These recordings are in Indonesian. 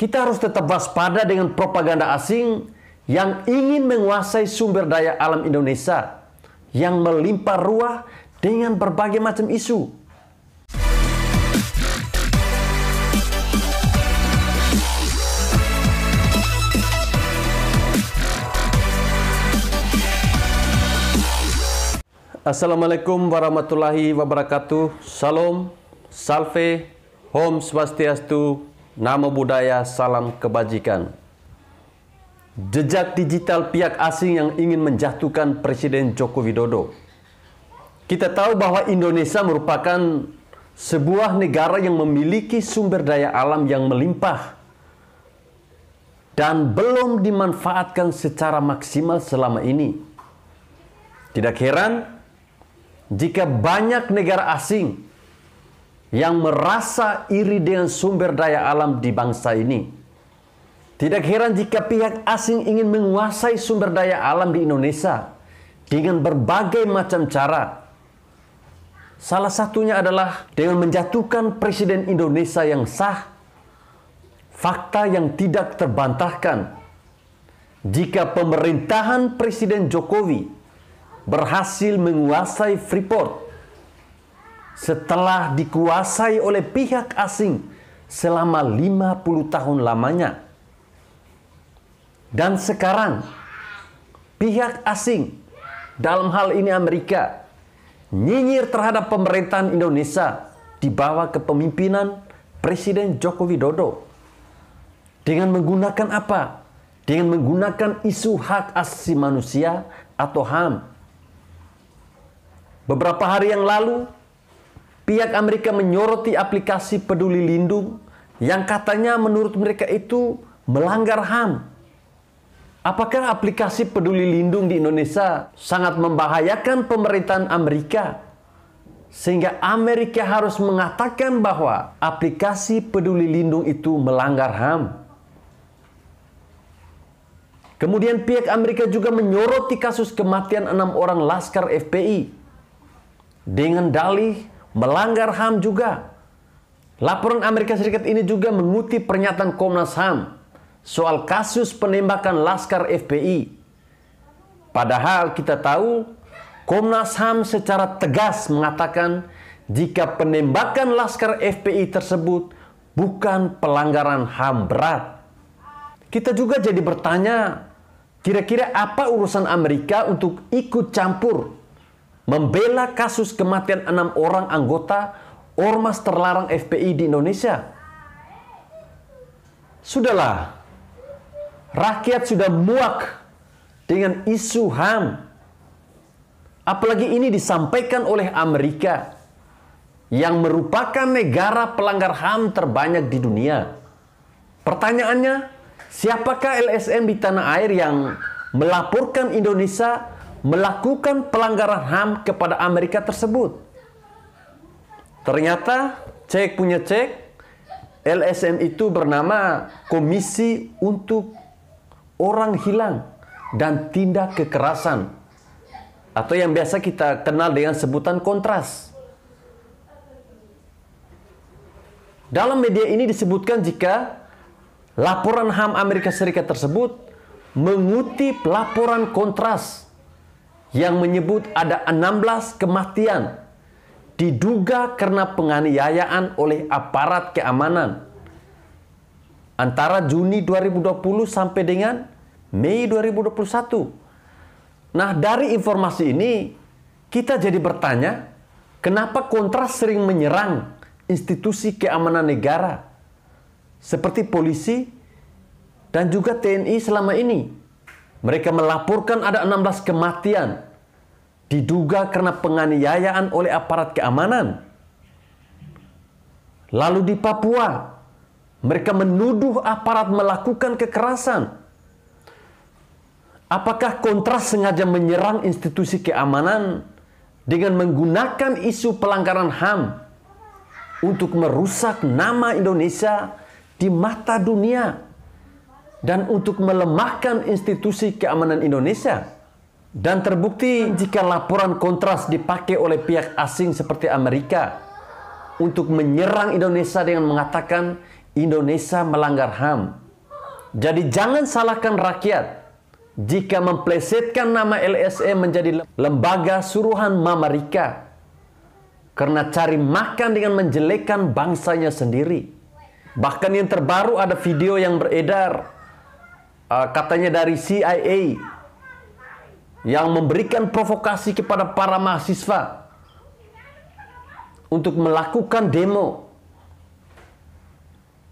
Kita harus tetap waspada dengan propaganda asing yang ingin menguasai sumber daya alam Indonesia yang melimpah ruah dengan berbagai macam isu. Assalamualaikum warahmatullahi wabarakatuh. Salam, salve, Om Swastiastu, Namo Buddhaya, salam kebajikan. Jejak digital pihak asing yang ingin menjatuhkan Presiden Joko Widodo. Kita tahu bahwa Indonesia merupakan sebuah negara yang memiliki sumber daya alam yang melimpah dan belum dimanfaatkan secara maksimal selama ini. Tidak heran jika banyak negara asing yang merasa iri dengan sumber daya alam di bangsa ini. Tidak heran jika pihak asing ingin menguasai sumber daya alam di Indonesia dengan berbagai macam cara. Salah satunya adalah dengan menjatuhkan Presiden Indonesia yang sah. Fakta yang tidak terbantahkan jika pemerintahan Presiden Jokowi berhasil menguasai Freeport setelah dikuasai oleh pihak asing selama 50 tahun lamanya. Dan sekarang pihak asing, dalam hal ini Amerika, nyinyir terhadap pemerintahan Indonesia di bawah kepemimpinan Presiden Joko Widodo. Dengan menggunakan apa? Dengan menggunakan isu hak asasi manusia atau HAM. Beberapa hari yang lalu, pihak Amerika menyoroti aplikasi Peduli Lindung yang katanya menurut mereka itu melanggar HAM. Apakah aplikasi Peduli Lindung di Indonesia sangat membahayakan pemerintahan Amerika sehingga Amerika harus mengatakan bahwa aplikasi Peduli Lindung itu melanggar HAM? Kemudian pihak Amerika juga menyoroti kasus kematian 6 orang Laskar FPI dengan dalih melanggar HAM juga. Laporan Amerika Serikat ini juga mengutip pernyataan Komnas HAM soal kasus penembakan Laskar FPI. Padahal kita tahu Komnas HAM secara tegas mengatakan jika penembakan Laskar FPI tersebut bukan pelanggaran HAM berat. Kita juga jadi bertanya, kira-kira apa urusan Amerika untuk ikut campur membela kasus kematian 6 orang anggota Ormas terlarang FPI di Indonesia? Sudahlah, rakyat sudah muak dengan isu HAM. Apalagi ini disampaikan oleh Amerika yang merupakan negara pelanggar HAM terbanyak di dunia. Pertanyaannya, siapakah LSM di tanah air yang melaporkan Indonesia melakukan pelanggaran HAM kepada Amerika tersebut? Ternyata cek punya cek, LSM itu bernama Komisi untuk Orang Hilang dan Tindak Kekerasan, atau yang biasa kita kenal dengan sebutan Kontras. Dalam media ini disebutkan jika laporan HAM Amerika Serikat tersebut mengutip laporan Kontras yang menyebut ada 16 kematian diduga karena penganiayaan oleh aparat keamanan antara Juni 2020 sampai dengan Mei 2021. Nah, dari informasi ini kita jadi bertanya, kenapa Kontras sering menyerang institusi keamanan negara seperti polisi dan juga TNI selama ini? Mereka melaporkan ada 16 kematian diduga karena penganiayaan oleh aparat keamanan. Lalu di Papua, mereka menuduh aparat melakukan kekerasan. Apakah Kontras sengaja menyerang institusi keamanan dengan menggunakan isu pelanggaran HAM untuk merusak nama Indonesia di mata dunia dan untuk melemahkan institusi keamanan Indonesia? Dan terbukti jika laporan Kontras dipakai oleh pihak asing seperti Amerika untuk menyerang Indonesia dengan mengatakan Indonesia melanggar HAM. Jadi jangan salahkan rakyat jika memplesetkan nama LSM menjadi lembaga suruhan Mama Rika karena cari makan dengan menjelekkan bangsanya sendiri. Bahkan yang terbaru ada video yang beredar katanya dari CIA yang memberikan provokasi kepada para mahasiswa untuk melakukan demo.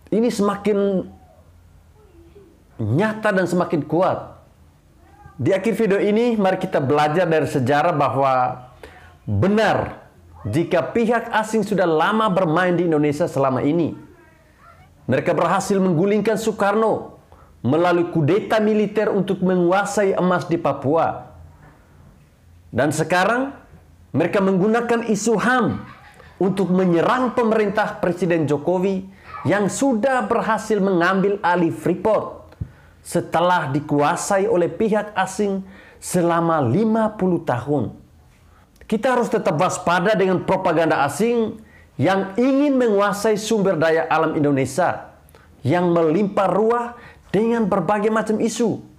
Ini semakin nyata dan semakin kuat. Di akhir video ini, mari kita belajar dari sejarah bahwa benar jika pihak asing sudah lama bermain di Indonesia selama ini. Mereka berhasil menggulingkan Soekarno melalui kudeta militer untuk menguasai emas di Papua. Dan sekarang mereka menggunakan isu HAM untuk menyerang pemerintah Presiden Jokowi yang sudah berhasil mengambil alih Freeport setelah dikuasai oleh pihak asing selama 50 tahun. Kita harus tetap waspada dengan propaganda asing yang ingin menguasai sumber daya alam Indonesia yang melimpah ruah dengan berbagai macam isu.